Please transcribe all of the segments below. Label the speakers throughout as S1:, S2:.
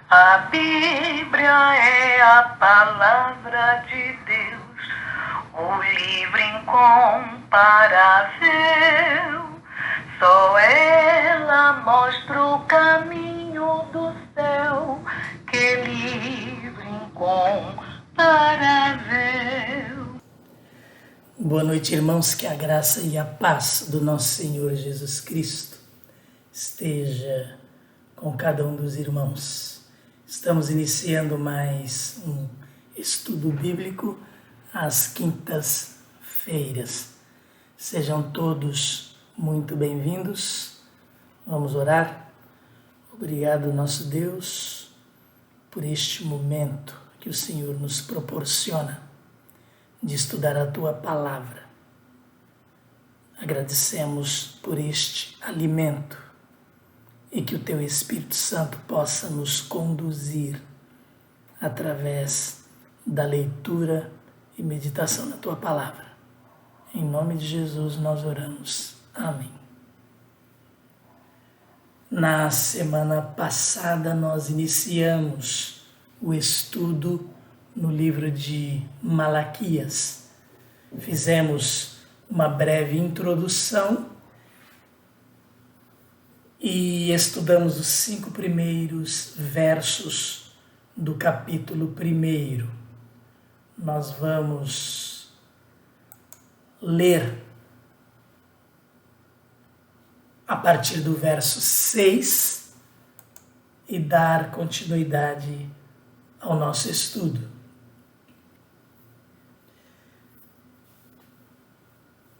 S1: A Bíblia é a palavra de Deus, o livro incomparável. Só ela mostra o caminho do céu, que livro incomparável.
S2: Boa noite, irmãos, que a graça e a paz do nosso Senhor Jesus Cristo esteja com cada um dos irmãos. Estamos iniciando mais um estudo bíblico às quintas-feiras. Sejam todos muito bem-vindos. Vamos orar. Obrigado, nosso Deus, por este momento que o Senhor nos proporciona de estudar a Tua Palavra. Agradecemos por este alimento e que o Teu Espírito Santo possa nos conduzir através da leitura e meditação na Tua Palavra. Em nome de Jesus nós oramos. Amém. Na semana passada nós iniciamos o estudo no livro de Malaquias. Fizemos uma breve introdução e estudamos os 5 primeiros versos do capítulo 1. Nós vamos ler a partir do verso 6 e dar continuidade ao nosso estudo.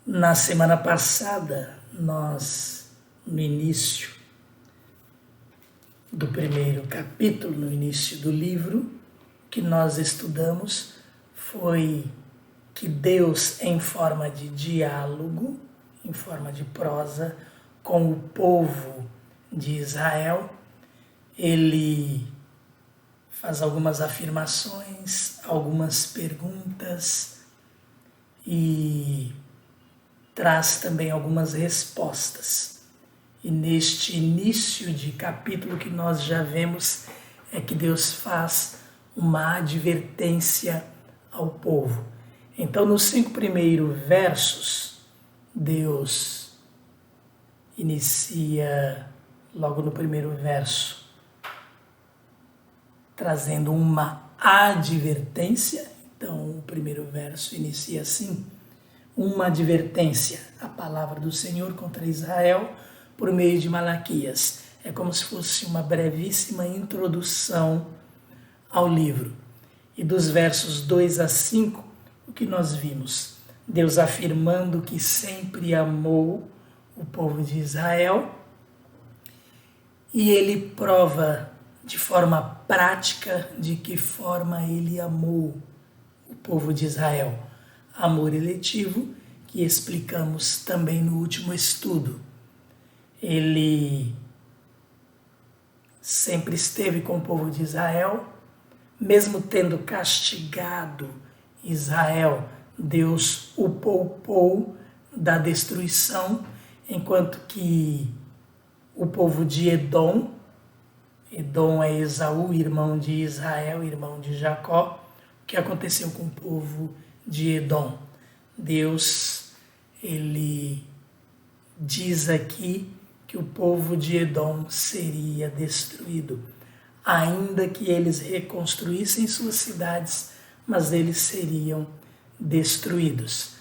S2: Na semana passada, nós, no início do primeiro capítulo, no início do livro, que nós estudamos foi que Deus, em forma de diálogo, em forma de prosa, com o povo de Israel, ele faz algumas afirmações, algumas perguntas e traz também algumas respostas. E neste início de capítulo que nós já vemos é que Deus faz uma advertência ao povo. Então, nos 5 primeiros versos, Deus inicia logo no primeiro verso, trazendo uma advertência. Então, o primeiro verso inicia assim: uma advertência, a palavra do Senhor contra Israel por meio de Malaquias. É como se fosse uma brevíssima introdução ao livro. E dos versos 2 a 5, o que nós vimos? Deus afirmando que sempre amou o povo de Israel, e ele prova de forma prática de que forma ele amou o povo de Israel. Amor eletivo, que explicamos também no último estudo. Ele sempre esteve com o povo de Israel, mesmo tendo castigado Israel, Deus o poupou da destruição, enquanto que o povo de Edom é Esaú, irmão de Israel, irmão de Jacó. O que aconteceu com o povo de Edom? Deus, ele diz aqui que o povo de Edom seria destruído, ainda que eles reconstruíssem suas cidades, mas eles seriam destruídos.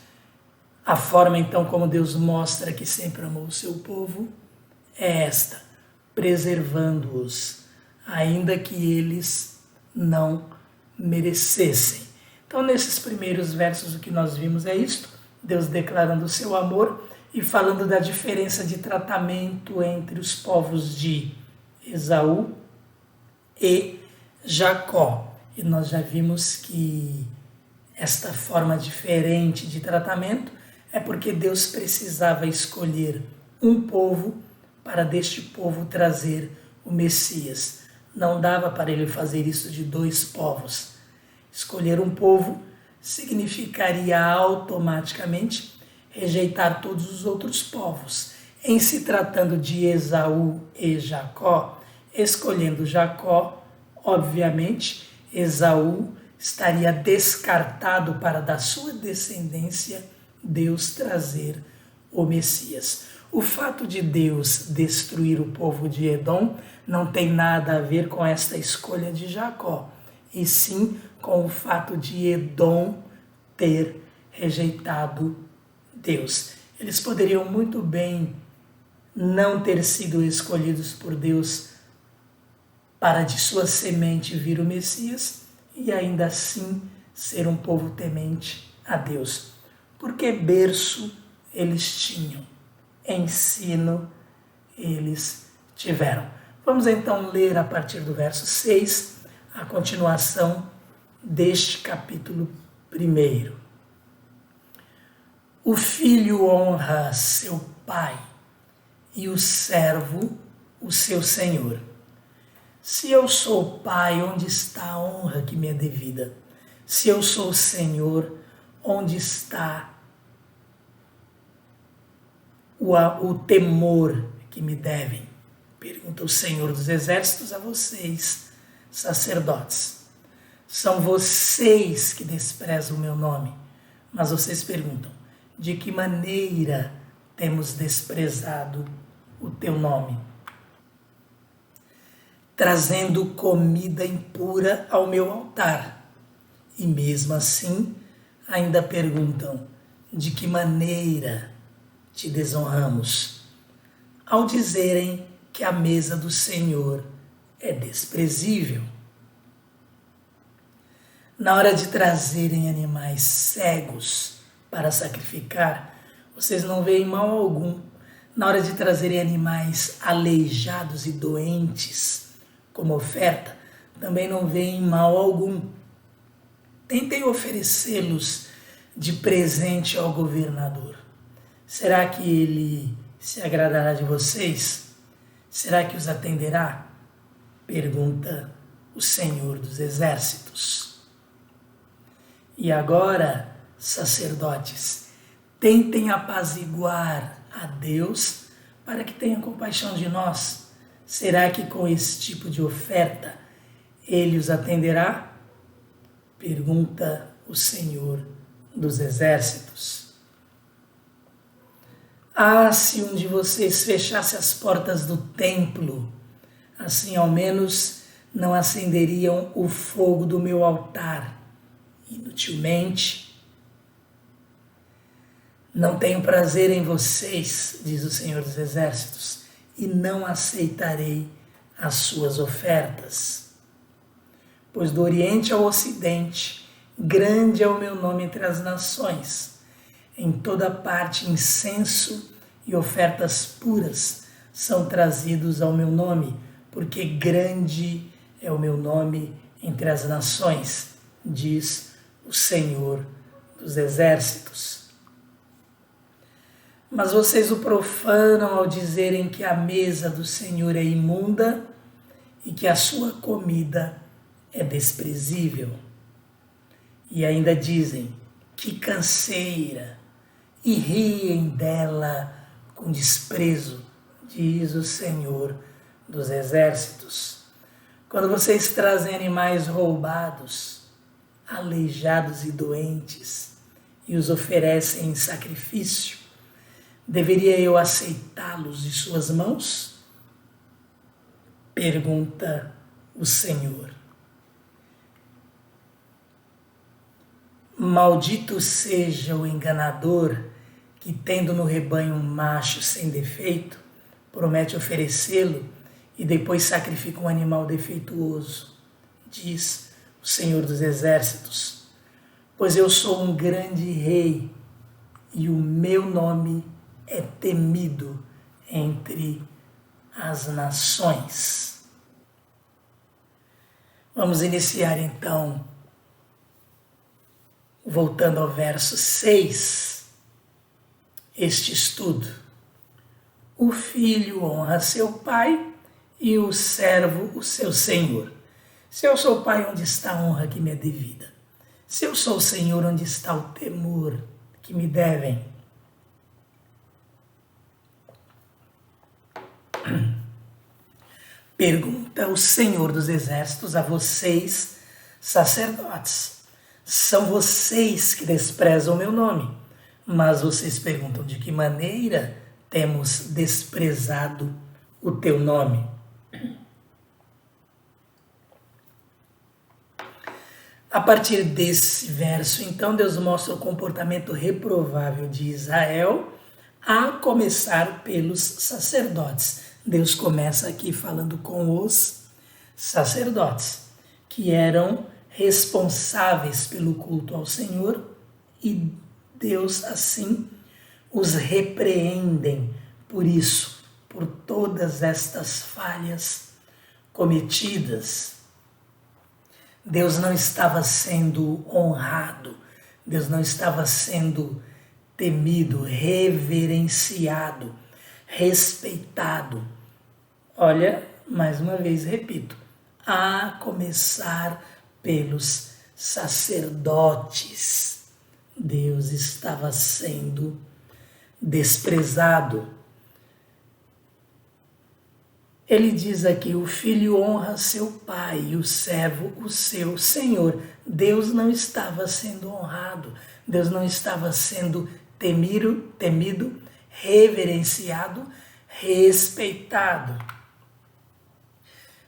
S2: A forma então como Deus mostra que sempre amou o seu povo é esta: preservando-os, ainda que eles não merecessem. Então, nesses primeiros versos, o que nós vimos é isto: Deus declarando o seu amor e falando da diferença de tratamento entre os povos de Esaú e Jacó. E nós já vimos que esta forma diferente de tratamento é porque Deus precisava escolher um povo para deste povo trazer o Messias. Não dava para ele fazer isso de 2 povos. Escolher um povo significaria automaticamente rejeitar todos os outros povos. Em se tratando de Esaú e Jacó, escolhendo Jacó, Obviamente, Esaú estaria descartado para da sua descendência Deus trazer o Messias. O fato de Deus destruir o povo de Edom não tem nada a ver com esta escolha de Jacó, e sim com o fato de Edom ter rejeitado Deus. Eles poderiam muito bem não ter sido escolhidos por Deus para de sua semente vir o Messias e ainda assim ser um povo temente a Deus. Porque berço eles tinham, ensino eles tiveram. Vamos então ler a partir do verso 6 a continuação deste capítulo 1. O filho honra seu pai e o servo o seu senhor. Se eu sou pai, onde está a honra que me é devida? Se eu sou senhor, onde está o temor que me devem? Pergunta o Senhor dos Exércitos a vocês, sacerdotes. São vocês que desprezam o meu nome, mas vocês perguntam, de que maneira temos desprezado o teu nome? Trazendo comida impura ao meu altar. E mesmo assim, ainda perguntam, de que maneira te desonramos? Ao dizerem que a mesa do Senhor é desprezível. Na hora de trazerem animais cegos para sacrificar, vocês não veem mal algum. Na hora de trazerem animais aleijados e doentes como oferta, também não veem mal algum. Tentem oferecê-los de presente ao governador. Será que ele se agradará de vocês? Será que os atenderá? Pergunta o Senhor dos Exércitos. E agora, sacerdotes, tentem apaziguar a Deus para que tenha compaixão de nós. Será que com esse tipo de oferta ele os atenderá? Pergunta o Senhor dos Exércitos. Ah, se um de vocês fechasse as portas do templo, assim ao menos não acenderiam o fogo do meu altar inutilmente. Não tenho prazer em vocês, diz o Senhor dos Exércitos, e não aceitarei as suas ofertas. Pois do Oriente ao Ocidente, grande é o meu nome entre as nações. Em toda parte incenso e ofertas puras são trazidos ao meu nome, porque grande é o meu nome entre as nações, diz o Senhor dos Exércitos. Mas vocês o profanam ao dizerem que a mesa do Senhor é imunda e que a sua comida é desprezível. E ainda dizem, que canseira, e riem dela com desprezo, diz o Senhor dos Exércitos. Quando vocês trazem animais roubados, aleijados e doentes, e os oferecem em sacrifício, deveria eu aceitá-los de suas mãos? Pergunta o Senhor. Maldito seja o enganador que, tendo no rebanho um macho sem defeito, promete oferecê-lo e depois sacrifica um animal defeituoso, diz o Senhor dos Exércitos. Pois eu sou um grande rei e o meu nome é temido entre as nações. Vamos iniciar então, voltando ao verso 6, este estudo. O filho honra seu pai e o servo o seu senhor. Se eu sou pai, onde está a honra que me é devida? Se eu sou senhor, onde está o temor que me devem? Pergunta o Senhor dos Exércitos a vocês, sacerdotes. São vocês que desprezam o meu nome, mas vocês perguntam de que maneira temos desprezado o teu nome. A partir desse verso, então, Deus mostra o comportamento reprovável de Israel, a começar pelos sacerdotes. Deus começa aqui falando com os sacerdotes, que eram responsáveis pelo culto ao Senhor, e Deus assim os repreendem por isso, por todas estas falhas cometidas. Deus não estava sendo honrado, Deus não estava sendo temido, reverenciado, respeitado. Olha, mais uma vez repito, a começar pelos sacerdotes. Deus estava sendo desprezado. Ele diz aqui, o filho honra seu pai e o servo o seu senhor. Deus não estava sendo honrado, Deus não estava sendo temido, reverenciado, respeitado.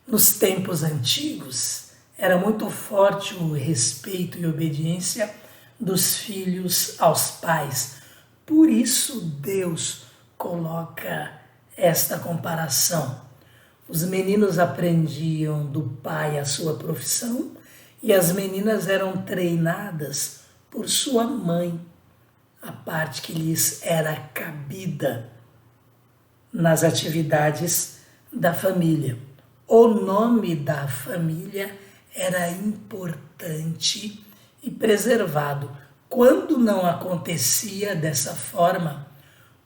S2: Nos tempos antigos, era muito forte o respeito e obediência dos filhos aos pais. Por isso Deus coloca esta comparação. Os meninos aprendiam do pai a sua profissão e as meninas eram treinadas por sua mãe, a parte que lhes era cabida nas atividades da família. O nome da família era importante e preservado. Quando não acontecia dessa forma,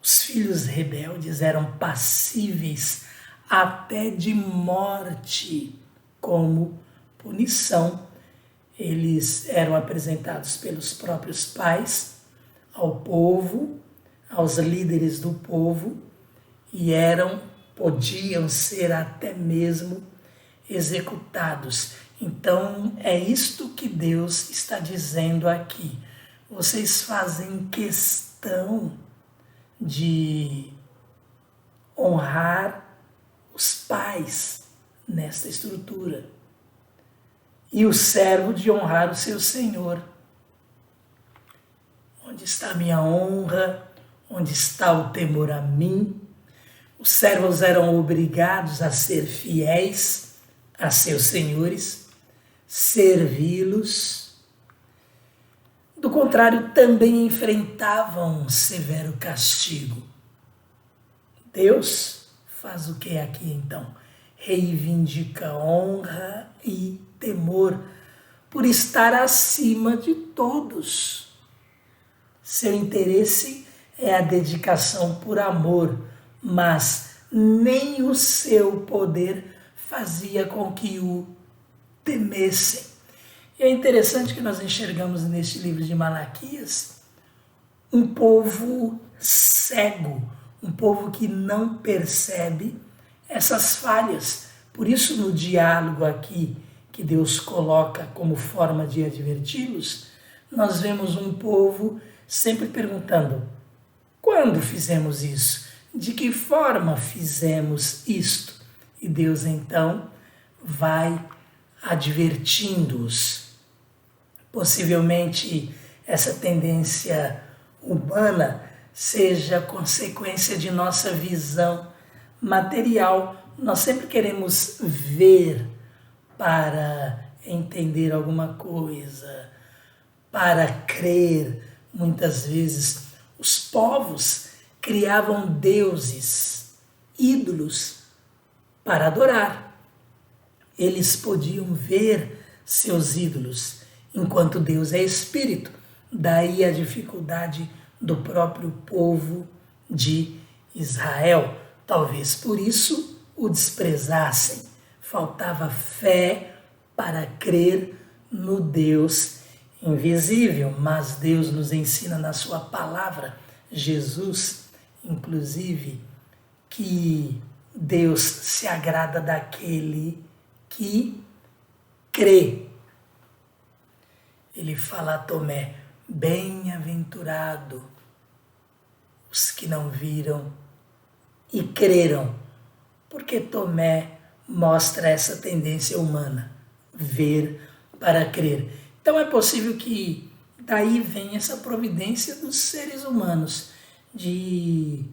S2: os filhos rebeldes eram passíveis até de morte como punição. Eles eram apresentados pelos próprios pais ao povo, aos líderes do povo, e podiam ser até mesmo executados. Então é isto que Deus está dizendo aqui. Vocês fazem questão de honrar os pais nesta estrutura e o servo de honrar o seu senhor. Onde está a minha honra? Onde está o temor a mim? Os servos eram obrigados a ser fiéis a seus senhores, servi-los. Do contrário, também enfrentavam um severo castigo. Deus faz o que aqui então? Reivindica honra e temor por estar acima de todos. Seu interesse é a dedicação por amor, mas nem o seu poder fazia com que o temessem. E é interessante que nós enxergamos neste livro de Malaquias um povo cego, um povo que não percebe essas falhas. Por isso, no diálogo aqui que Deus coloca como forma de adverti-los, nós vemos um povo sempre perguntando: quando fizemos isso? De que forma fizemos isto? E Deus então vai advertindo-os. Possivelmente essa tendência humana seja consequência de nossa visão material. Nós sempre queremos ver para entender alguma coisa, para crer. Muitas vezes os povos criavam deuses, ídolos, para adorar. Eles podiam ver seus ídolos, enquanto Deus é espírito. Daí a dificuldade do próprio povo de Israel. Talvez por isso o desprezassem. Faltava fé para crer no Deus invisível, mas Deus nos ensina na sua palavra, Jesus, inclusive, que Deus se agrada daquele que crê. Ele fala a Tomé: bem-aventurado os que não viram e creram, porque Tomé mostra essa tendência humana, ver para crer. Então é possível que daí venha essa providência dos seres humanos de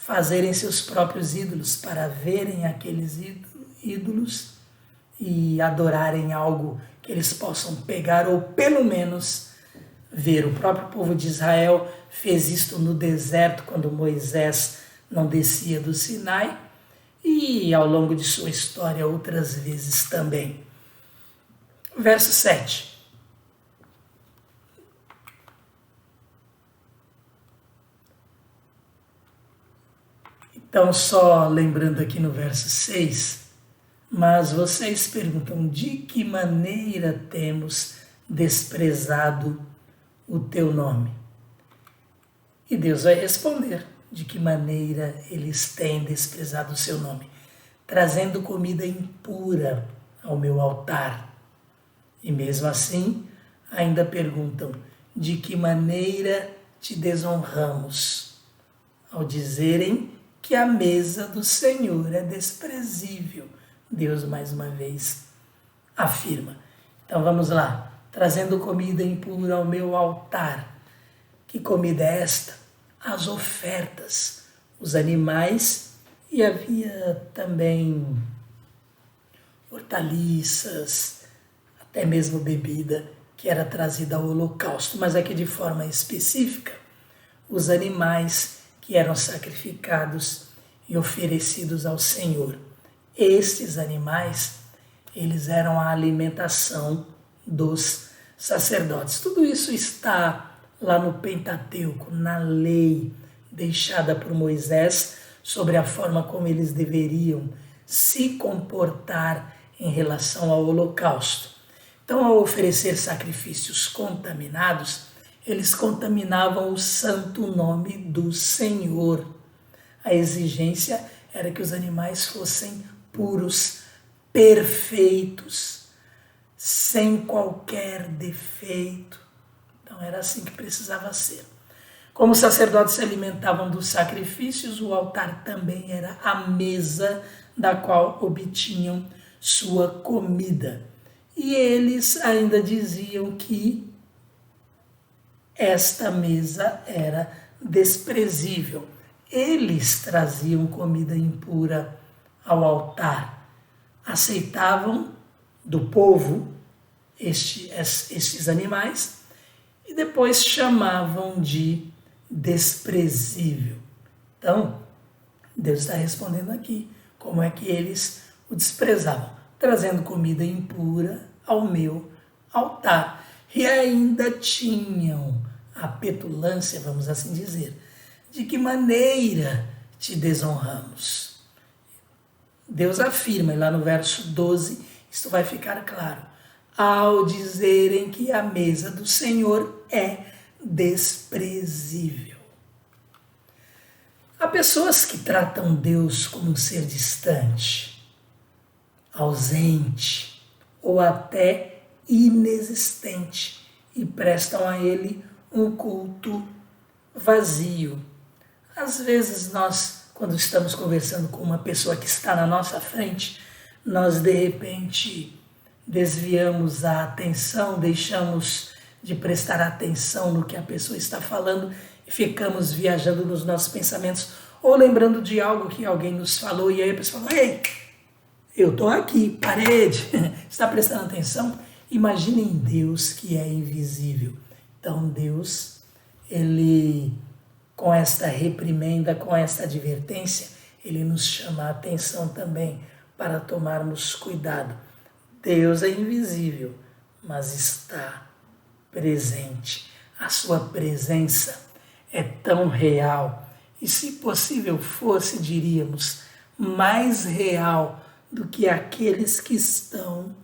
S2: fazerem seus próprios ídolos para verem aqueles ídolos e adorarem algo que eles possam pegar ou pelo menos ver. O próprio povo de Israel fez isto no deserto quando Moisés não descia do Sinai e ao longo de sua história outras vezes também. Verso 7. Então, só lembrando aqui no verso 6, mas vocês perguntam: de que maneira temos desprezado o teu nome? E Deus vai responder de que maneira eles têm desprezado o seu nome: trazendo comida impura ao meu altar. E mesmo assim, ainda perguntam: de que maneira te desonramos? Ao dizerem que a mesa do Senhor é desprezível. Deus mais uma vez afirma. Então vamos lá. Trazendo comida impura ao meu altar. Que comida é esta? As ofertas, os animais, e havia também hortaliças, até mesmo bebida, que era trazida ao holocausto. Mas aqui de forma específica, os animais que eram sacrificados e oferecidos ao Senhor. Estes animais, eles eram a alimentação dos sacerdotes. Tudo isso está lá no Pentateuco, na lei deixada por Moisés, sobre a forma como eles deveriam se comportar em relação ao holocausto. Então, ao oferecer sacrifícios contaminados, eles contaminavam o santo nome do Senhor. A exigência era que os animais fossem puros, perfeitos, sem qualquer defeito. Então era assim que precisava ser. Como os sacerdotes se alimentavam dos sacrifícios, o altar também era a mesa da qual obtinham sua comida. E eles ainda diziam que esta mesa era desprezível. Eles traziam comida impura ao altar. Aceitavam do povo estes animais e depois chamavam de desprezível. Então, Deus está respondendo aqui como é que eles o desprezavam, trazendo comida impura ao meu altar. E ainda tinham a petulância, vamos assim dizer, de que maneira te desonramos. Deus afirma, e lá no verso 12, isso vai ficar claro, ao dizerem que a mesa do Senhor é desprezível. Há pessoas que tratam Deus como um ser distante, ausente ou até inexistente e prestam a Ele um culto vazio. Às vezes nós, quando estamos conversando com uma pessoa que está na nossa frente, nós de repente desviamos a atenção, deixamos de prestar atenção no que a pessoa está falando e ficamos viajando nos nossos pensamentos ou lembrando de algo que alguém nos falou e aí a pessoa fala: ei, eu estou aqui, parede, está prestando atenção? Imaginem Deus que é invisível. Então Deus, Ele, com esta reprimenda, com esta advertência, Ele nos chama a atenção também para tomarmos cuidado. Deus é invisível, mas está presente. A sua presença é tão real e, se possível fosse, diríamos, mais real do que aqueles que estão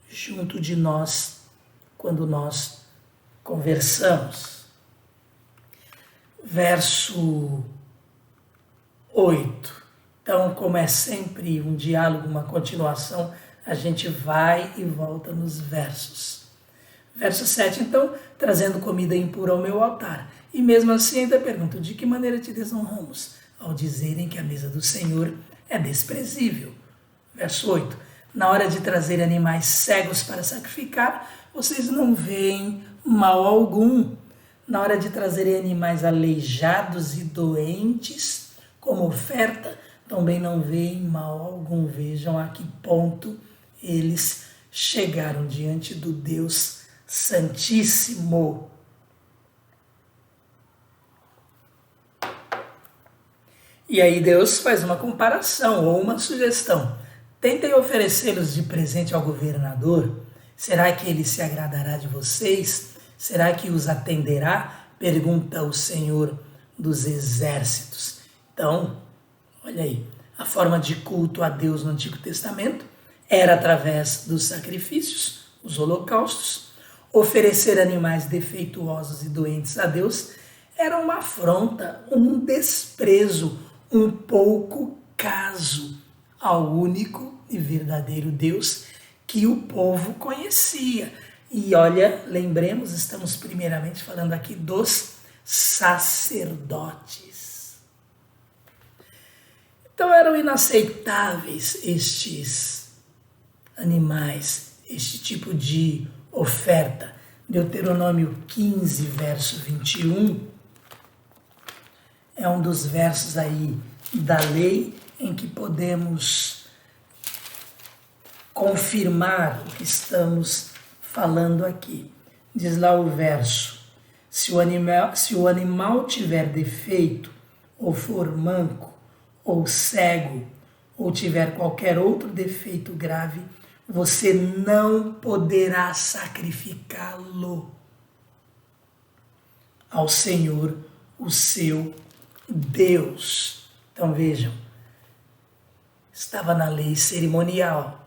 S2: junto de nós quando nós conversamos. Verso 8. Então, como é sempre um diálogo, uma continuação, a gente vai e volta nos versos. Verso 7, então, trazendo comida impura ao meu altar. E mesmo assim ainda pergunto, de que maneira te desonramos? Ao dizerem que a mesa do Senhor é desprezível. Verso 8, na hora de trazer animais cegos para sacrificar, vocês não veem mal algum. Na hora de trazerem animais aleijados e doentes como oferta, também não veem mal algum. Vejam a que ponto eles chegaram diante do Deus Santíssimo. E aí Deus faz uma comparação ou uma sugestão. Tentem oferecê-los de presente ao governador. Será que ele se agradará de vocês? Será que os atenderá? Pergunta o Senhor dos Exércitos. Então, olha aí, a forma de culto a Deus no Antigo Testamento era através dos sacrifícios, os holocaustos. Oferecer animais defeituosos e doentes a Deus era uma afronta, um desprezo, um pouco caso ao único e verdadeiro Deus que o povo conhecia. E olha, lembremos, estamos primeiramente falando aqui dos sacerdotes. Então eram inaceitáveis estes animais, este tipo de oferta. Deuteronômio 15, verso 21, é um dos versos aí da lei em que podemos confirmar o que estamos falando aqui. Diz lá o verso, se o animal tiver defeito, ou for manco, ou cego, ou tiver qualquer outro defeito grave, você não poderá sacrificá-lo ao Senhor, o seu Deus. Então vejam, estava na lei cerimonial.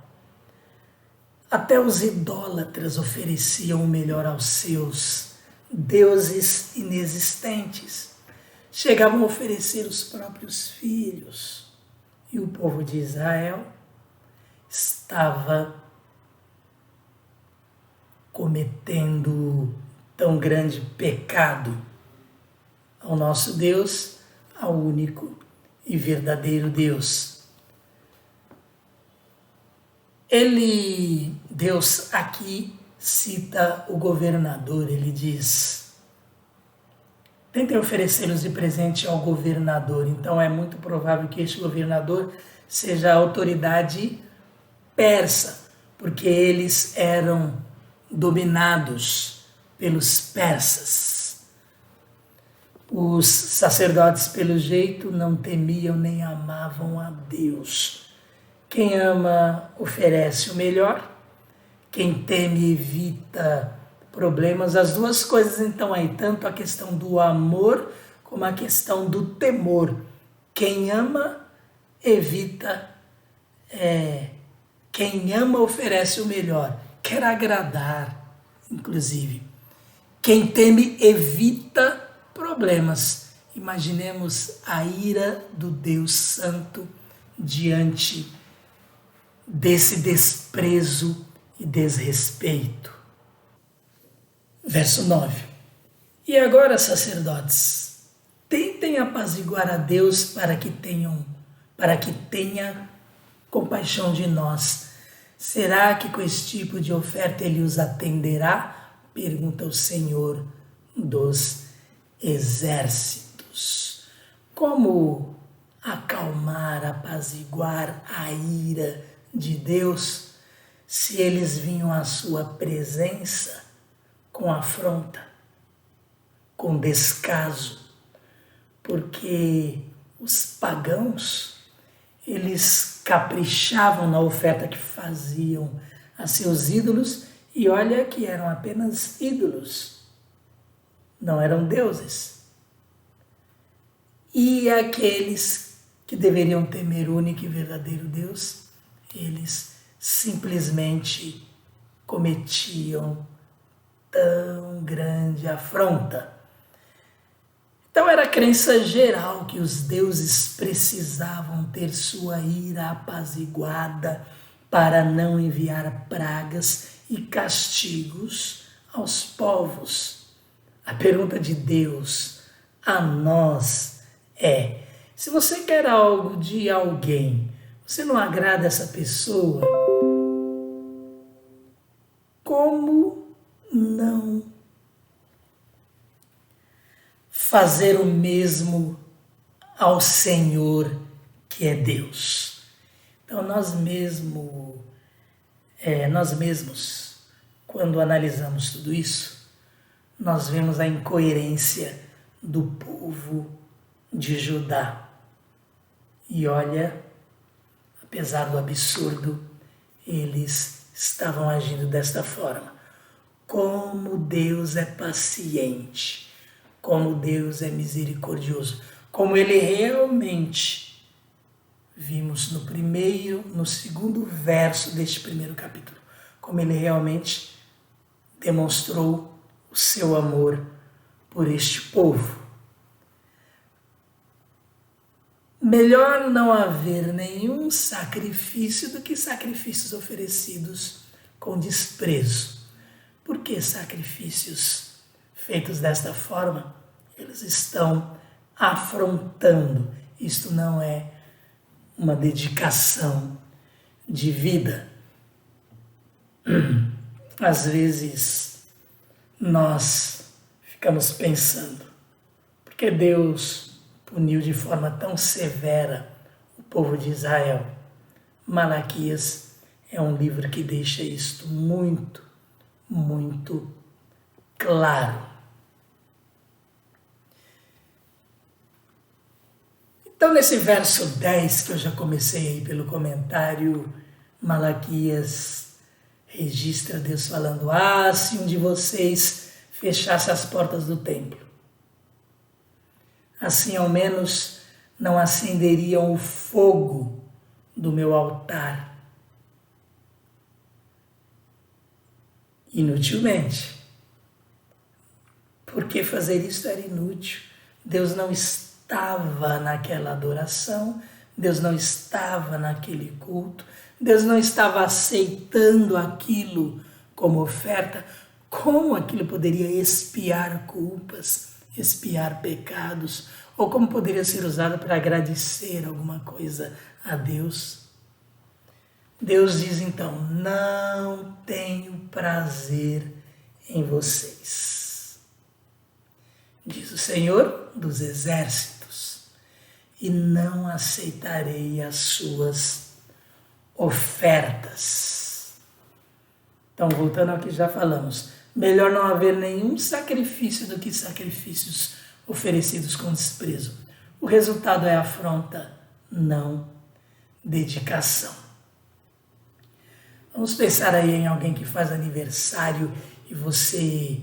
S2: Até os idólatras ofereciam o melhor aos seus deuses inexistentes. Chegavam a oferecer os próprios filhos. E o povo de Israel estava cometendo tão grande pecado ao nosso Deus, ao único e verdadeiro Deus. Deus aqui cita o governador, ele diz, tentem oferecê-los de presente ao governador. Então é muito provável que este governador seja a autoridade persa, porque eles eram dominados pelos persas. Os sacerdotes, pelo jeito, não temiam nem amavam a Deus. Quem ama oferece o melhor, quem teme evita problemas. As duas coisas então aí, tanto a questão do amor como a questão do temor. Quem ama evita, quem ama oferece o melhor, quer agradar, inclusive. Quem teme evita problemas. Imaginemos a ira do Deus Santo diante desse desprezo e desrespeito. Verso 9. E agora, sacerdotes, tentem apaziguar a Deus para que tenha compaixão de nós. Será que com esse tipo de oferta ele os atenderá? Pergunta o Senhor dos Exércitos. Como acalmar, apaziguar a ira de Deus se eles vinham à sua presença com afronta, com descaso? Porque os pagãos, eles caprichavam na oferta que faziam a seus ídolos, e olha que eram apenas ídolos, não eram deuses. E aqueles que deveriam temer o único e verdadeiro Deus, eles simplesmente cometiam tão grande afronta. Então era a crença geral que os deuses precisavam ter sua ira apaziguada para não enviar pragas e castigos aos povos. A pergunta de Deus a nós é: se você quer algo de alguém, você não agrada essa pessoa, como não fazer o mesmo ao Senhor, que é Deus? Então nós mesmos, quando analisamos tudo isso, nós vemos a incoerência do povo de Judá. E olha, apesar do absurdo, eles estavam agindo desta forma. Como Deus é paciente, como Deus é misericordioso, como Ele realmente, vimos no segundo verso deste primeiro capítulo, como Ele realmente demonstrou o seu amor por este povo. Melhor não haver nenhum sacrifício do que sacrifícios oferecidos com desprezo. Por que sacrifícios feitos desta forma? Eles estão afrontando. Isto não é uma dedicação de vida. Às vezes nós ficamos pensando, por que Deus puniu de forma tão severa o povo de Israel? Malaquias é um livro que deixa isto muito, muito claro. Então, nesse verso 10, que eu já comecei aí pelo comentário, Malaquias registra Deus falando: se um de vocês fechasse as portas do templo, assim ao menos não acenderiam o fogo do meu altar inutilmente. Porque fazer isso era inútil. Deus não estava naquela adoração, Deus não estava naquele culto, Deus não estava aceitando aquilo como oferta. Como aquilo poderia expiar culpas, expiar pecados, ou como poderia ser usado para agradecer alguma coisa a Deus? Deus diz então: não tenho prazer em vocês, diz o Senhor dos Exércitos, e não aceitarei as suas ofertas. Então, voltando ao que já falamos, melhor não haver nenhum sacrifício do que sacrifícios oferecidos com desprezo. O resultado é afronta, não dedicação. Vamos pensar aí em alguém que faz aniversário e você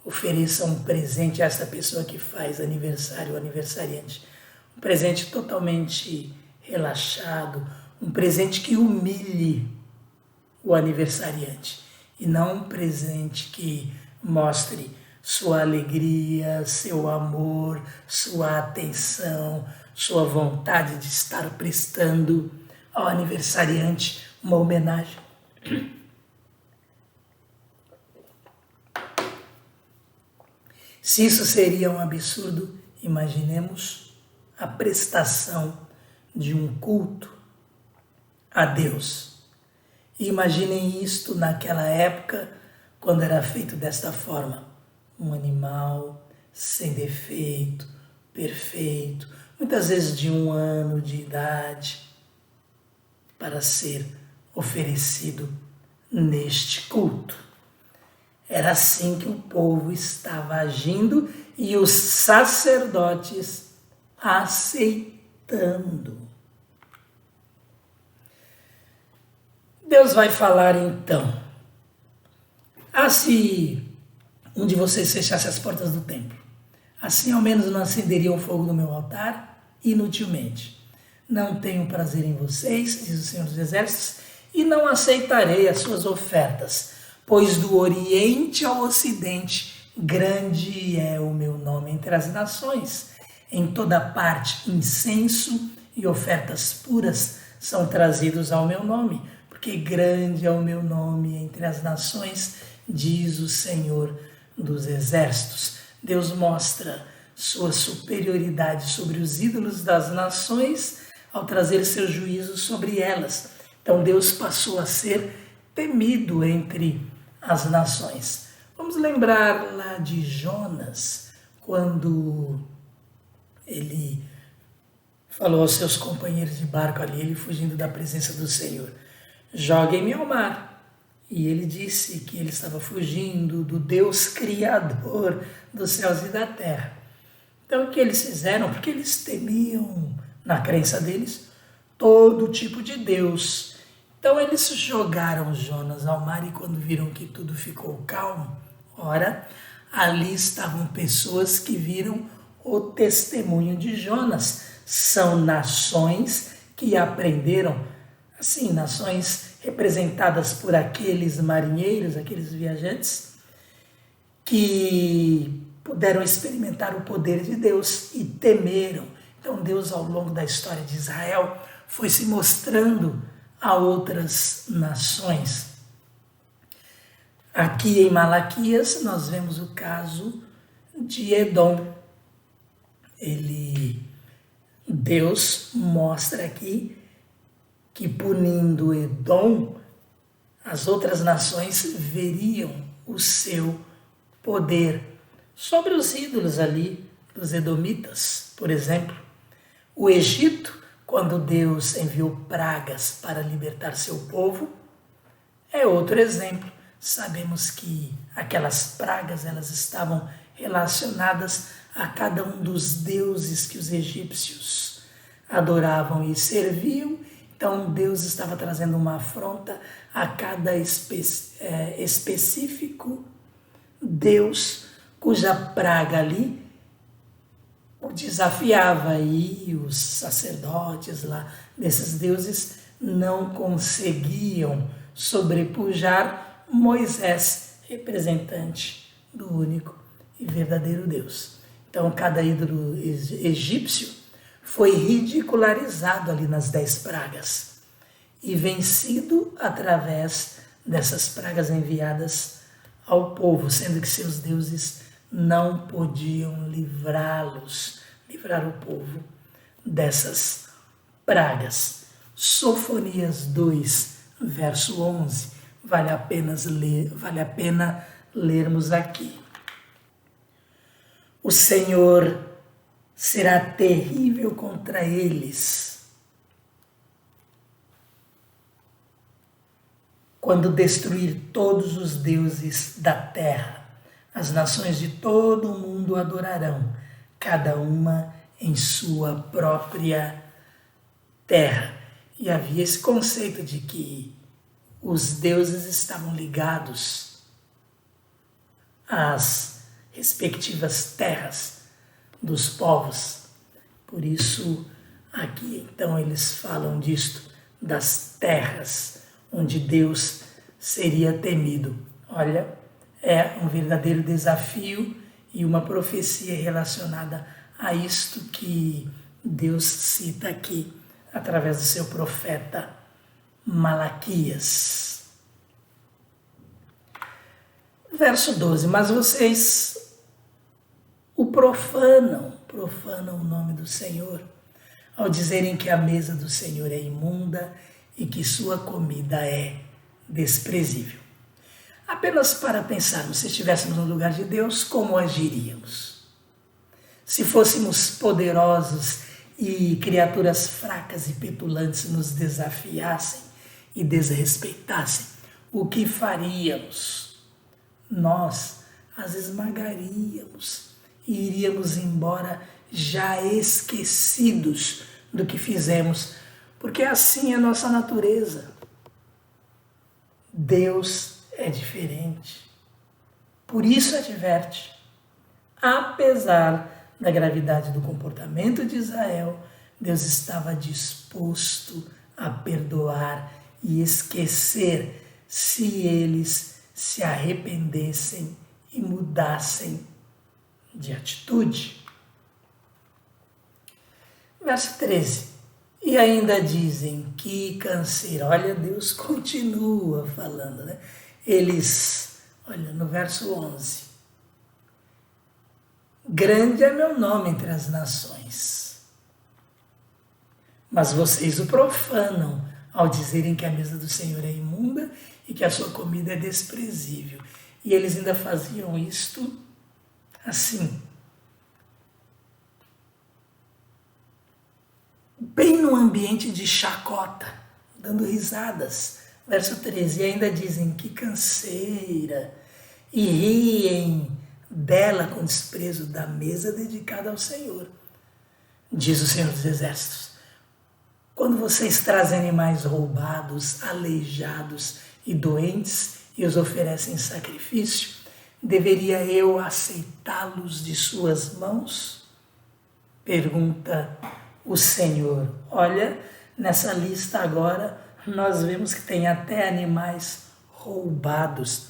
S2: ofereça um presente a essa pessoa que faz aniversário, o aniversariante. Um presente totalmente relaxado, um presente que humilhe o aniversariante, e não um presente que mostre sua alegria, seu amor, sua atenção, sua vontade de estar prestando ao aniversariante uma homenagem. Se isso seria um absurdo, imaginemos a prestação de um culto a Deus. E imaginem isto naquela época, quando era feito desta forma. Um animal sem defeito, perfeito, muitas vezes de 1 ano de idade, para ser oferecido neste culto. Era assim que o povo estava agindo e os sacerdotes aceitando. Deus vai falar então: se um de vocês fechasse as portas do templo, assim ao menos não acenderia o fogo no meu altar inutilmente. Não tenho prazer em vocês, diz o Senhor dos Exércitos, e não aceitarei as suas ofertas, pois do Oriente ao Ocidente Grande é o meu nome entre as nações. Em toda parte, incenso e ofertas puras são trazidos ao meu nome, porque grande é o meu nome entre as nações, diz o Senhor dos Exércitos. Deus mostra sua superioridade sobre os ídolos das nações ao trazer seu juízo sobre elas. Então Deus passou a ser temido entre as nações. Vamos lembrar lá de Jonas, quando ele falou aos seus companheiros de barco ali, ele fugindo da presença do Senhor: joguem-me ao mar. E ele disse que ele estava fugindo do Deus Criador dos céus e da terra. Então o que eles fizeram? Porque eles temiam, na crença deles, todo tipo de Deus. Então eles jogaram Jonas ao mar e quando viram que tudo ficou calmo, ora, ali estavam pessoas que viram o testemunho de Jonas. São nações que aprenderam, assim, nações representadas por aqueles marinheiros, aqueles viajantes, que puderam experimentar o poder de Deus e temeram. Então Deus, ao longo da história de Israel, foi se mostrando a outras nações. Aqui em Malaquias nós vemos o caso de Edom. Deus mostra aqui que punindo Edom, as outras nações veriam o seu poder sobre os ídolos ali dos edomitas, por exemplo. O Egito, quando Deus enviou pragas para libertar seu povo, é outro exemplo. Sabemos que aquelas pragas elas estavam relacionadas a cada um dos deuses que os egípcios adoravam e serviam. Então Deus estava trazendo uma afronta a cada específico Deus, cuja praga ali o desafiava, e os sacerdotes lá desses deuses não conseguiam sobrepujar Moisés, representante do único e verdadeiro Deus. Então cada ídolo egípcio foi ridicularizado ali nas 10 pragas e vencido através dessas pragas enviadas ao povo, sendo que seus deuses não podiam livrar o povo dessas pragas. Sofonias 2, verso 11, vale a pena lermos aqui. O Senhor será terrível contra eles quando destruir todos os deuses da terra. As nações de todo o mundo adorarão, cada uma em sua própria terra. E havia esse conceito de que os deuses estavam ligados às respectivas terras dos povos. Por isso, aqui então eles falam disto, das terras onde Deus seria temido. Olha, é um verdadeiro desafio e uma profecia relacionada a isto que Deus cita aqui através do seu profeta Malaquias. Verso 12, mas vocês o profanam o nome do Senhor, ao dizerem que a mesa do Senhor é imunda e que sua comida é desprezível. Apenas para pensarmos, se estivéssemos no lugar de Deus, como agiríamos? Se fôssemos poderosos e criaturas fracas e petulantes nos desafiassem e desrespeitassem, o que faríamos? Nós as esmagaríamos e iríamos embora já esquecidos do que fizemos, porque assim é a nossa natureza. Deus é diferente. Por isso adverte, apesar da gravidade do comportamento de Israel, Deus estava disposto a perdoar e esquecer se eles se arrependessem e mudassem de atitude. Verso 13. E ainda dizem que canseira. Olha, Deus continua falando, né? Eles, olha, no verso 11. Grande é meu nome entre as nações, mas vocês o profanam ao dizerem que a mesa do Senhor é imunda e que a sua comida é desprezível. E eles ainda faziam isto assim, bem no ambiente de chacota, dando risadas. Verso 13, e ainda dizem que canseira, e riem dela com desprezo da mesa dedicada ao Senhor. Diz o Senhor dos Exércitos, quando vocês trazem animais roubados, aleijados e doentes e os oferecem sacrifício, deveria eu aceitá-los de suas mãos? Pergunta o Senhor. Olha, nessa lista agora nós vemos que tem até animais roubados.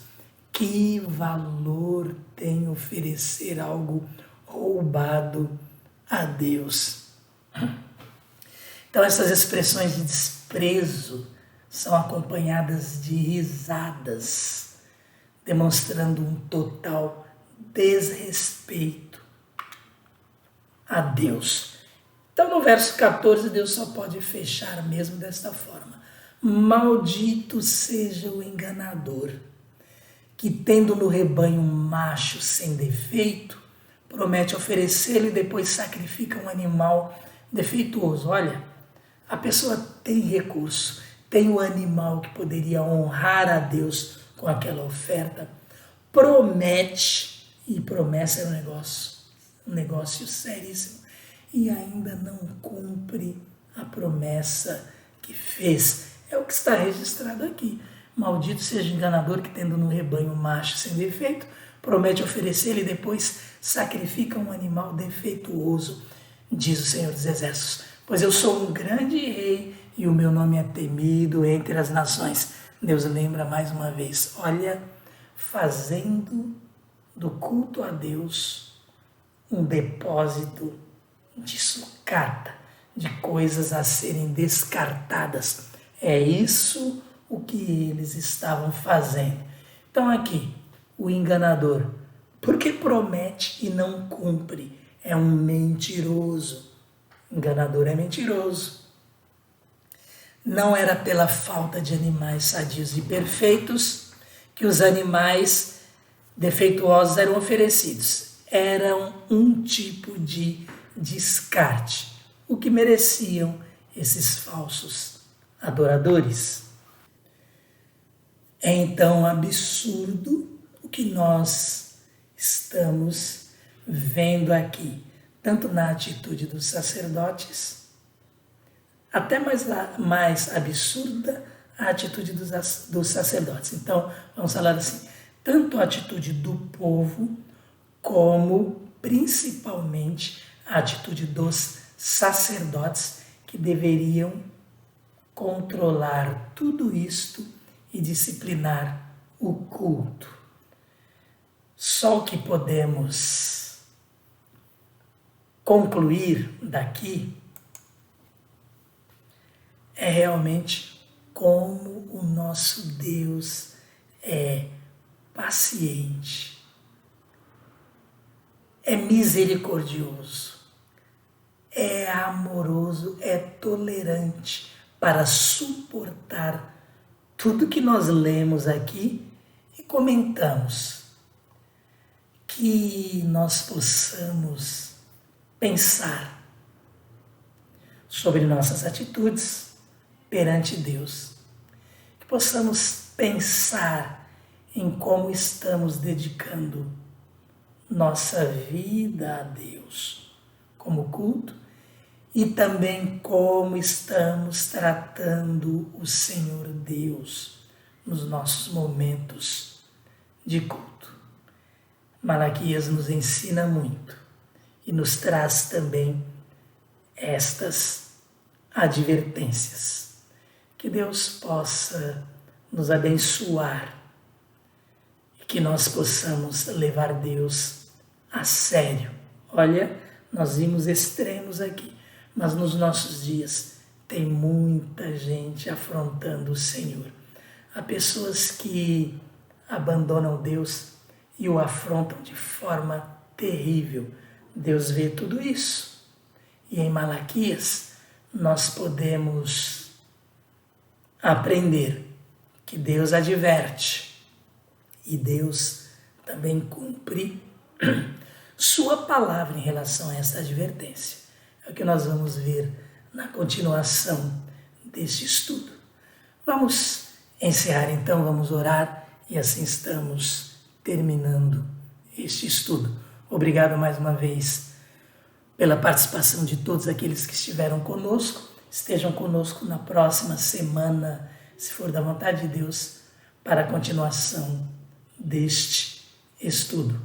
S2: Que valor tem oferecer algo roubado a Deus? Então essas expressões de desprezo são acompanhadas de risadas, demonstrando um total desrespeito a Deus. Então no verso 14 Deus só pode fechar mesmo desta forma. Maldito seja o enganador, que tendo no rebanho um macho sem defeito, promete oferecê-lo e depois sacrifica um animal defeituoso. Olha, a pessoa tem recurso, tem o animal que poderia honrar a Deus com aquela oferta, promete, e promessa é um negócio seríssimo, e ainda não cumpre a promessa que fez. É o que está registrado aqui. Maldito seja o enganador que, tendo no rebanho um macho sem defeito, promete oferecer-lhe e depois sacrifica um animal defeituoso, diz o Senhor dos Exércitos. Pois eu sou um grande rei e o meu nome é temido entre as nações. Deus lembra mais uma vez, olha, fazendo do culto a Deus um depósito de sucata, de coisas a serem descartadas. É isso o que eles estavam fazendo. Então aqui, o enganador, porque promete e não cumpre, é um mentiroso. Enganador é mentiroso. Não era pela falta de animais sadios e perfeitos que os animais defeituosos eram oferecidos. Eram um tipo de descarte, o que mereciam esses falsos adoradores. É então absurdo o que nós estamos vendo aqui, tanto na atitude dos sacerdotes, até mais absurda a atitude dos sacerdotes. Então, vamos falar assim, tanto a atitude do povo, como principalmente a atitude dos sacerdotes, que deveriam controlar tudo isto e disciplinar o culto. Só o que podemos concluir daqui é realmente como o nosso Deus é paciente, é misericordioso, é amoroso, é tolerante para suportar tudo que nós lemos aqui e comentamos. Que nós possamos pensar sobre nossas atitudes perante Deus. Que possamos pensar em como estamos dedicando nossa vida a Deus como culto e também como estamos tratando o Senhor Deus nos nossos momentos de culto. Malaquias nos ensina muito e nos traz também estas advertências. Que Deus possa nos abençoar e que nós possamos levar Deus a sério. Olha, nós vimos extremos aqui, mas nos nossos dias tem muita gente afrontando o Senhor. Há pessoas que abandonam Deus e o afrontam de forma terrível. Deus vê tudo isso. E em Malaquias nós podemos aprender que Deus adverte e Deus também cumpre sua palavra em relação a essa advertência. É o que nós vamos ver na continuação deste estudo. Vamos encerrar então, vamos orar e assim estamos terminando este estudo. Obrigado mais uma vez pela participação de todos aqueles que estiveram conosco. Estejam conosco na próxima semana, se for da vontade de Deus, para a continuação deste estudo.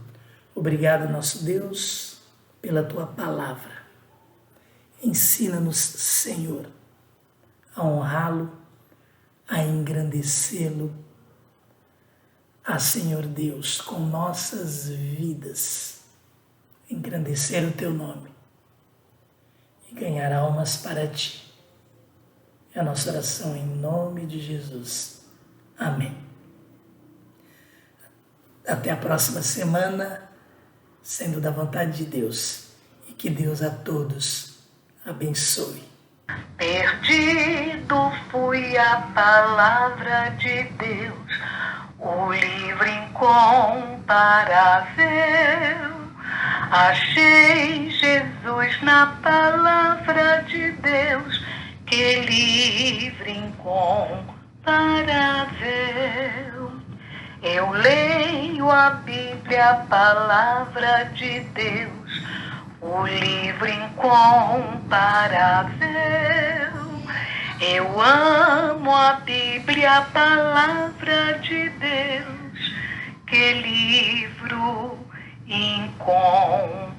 S2: Obrigado, nosso Deus, pela Tua palavra. Ensina-nos, Senhor, a honrá-lo, a engrandecê-lo, a, Senhor Deus, com nossas vidas, engrandecer o Teu nome e ganhar almas para Ti. É a nossa oração em nome de Jesus. Amém. Até a próxima semana, sendo da vontade de Deus, e que Deus a todos abençoe.
S1: Perdido fui a palavra de Deus, o livro incomparável. Achei Jesus na palavra de Deus, que livro incomparável. Eu leio a Bíblia, a palavra de Deus, o livro incomparável. Eu amo a Bíblia, a palavra de Deus, que livro incomparável.